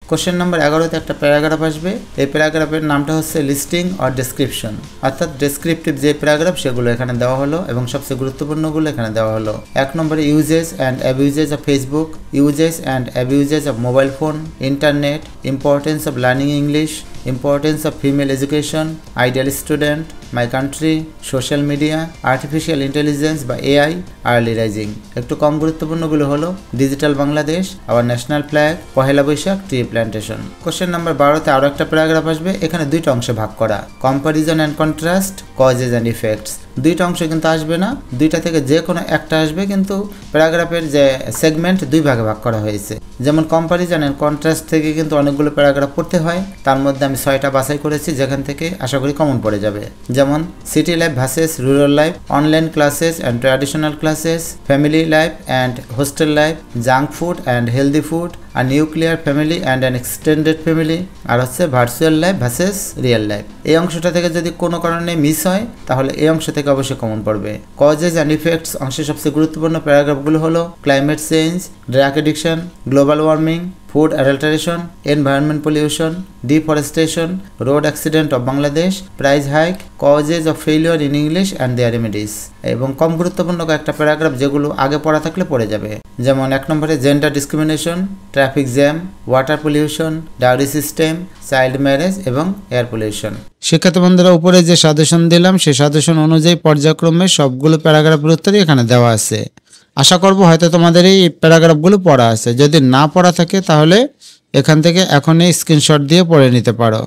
Question number 11তে একটা paragraph আসবে। এই প্যারাগ্রাফের নামটা হচ্ছে লিস্টিং অর ডেসক্রিপশন, অর্থাৎ ডেসক্রিপটিভ যে প্যারাগ্রাফ সেগুলো এখানে দেওয়া হলো এবং সবচেয়ে গুরুত্বপূর্ণগুলো এখানে দেওয়া হলো। 1 নম্বরে uses and abuses of Facebook, uses and abuses of mobile phone, internet, importance of learning English, importance of female education, ideal student, my country, social media, artificial intelligence বা এআই, আর্লি রাইজিং। একটু কম গুরুত্বপূর্ণগুলো হলো digital Bangladesh, our national flag, Pohela Boishakh, tree plantation. Question number 12তে আরও একটা paragraph আসবে। এখানে দুইটা অংশে ভাগ করা, comparison and contrast, causes and effects. দুইটা অংশ কিন্তু আসবে না, দুইটা থেকে যে কোনো একটা আসবে, কিন্তু প্যারাগ্রাফের যে সেগমেন্ট দুই ভাগে ভাগ করা হয়েছে। যেমন কম্প্যারিজন অ্যান্ড কন্ট্রাস্ট থেকে কিন্তু অনেকগুলো প্যারাগ্রাফ পড়তে হয়, তার মধ্যে আমি 6টা বাছাই করেছি যেখান থেকে আশা করি কমন পড়ে যাবে। যেমন city life versus rural life, online classes and traditional classes, family life and hostel life, junk food and healthy food, আর nuclear family and an extended family, আর হচ্ছে virtual life versus real life. এই অংশটা থেকে যদি কোনো কারণে miss হয় তাহলে এই অংশ থেকে অবশ্যই কমন পড়বে। কজেস অ্যান্ড ইফেক্টস অংশে সবচেয়ে গুরুত্বপূর্ণ প্যারাগ্রাফগুলো হলো climate change, drug addiction, global warming, food adulteration, environment pollution, deforestation, road accident of Bangladesh, price hike, causes of failure in English and their remedies। এবং কম গুরুত্বপূর্ণ কয়েকটা প্যারাগ্রাফ যেগুলো আগে পড়া থাকলে পড়ে যাবে। যেমন 1 নম্বরে gender discrimination, traffic jam, water pollution, dowry system, child marriage এবং এয়ার পলিউশন। শিক্ষার্থী বন্ধুরা, উপরে যে সাজেশন দিলাম সেই সাজেশন অনুযায়ী পর্যায়ক্রমে সবগুলো প্যারাগ্রাফের উত্তরই এখানে দেওয়া আছে। আশা করব হয়তো তোমাদের এই প্যারাগ্রাফগুলো পড়া আছে। যদি না পড়া থাকে তাহলে এখান থেকে এখনই স্ক্রিনশট দিয়ে পড়ে নিতে পারো।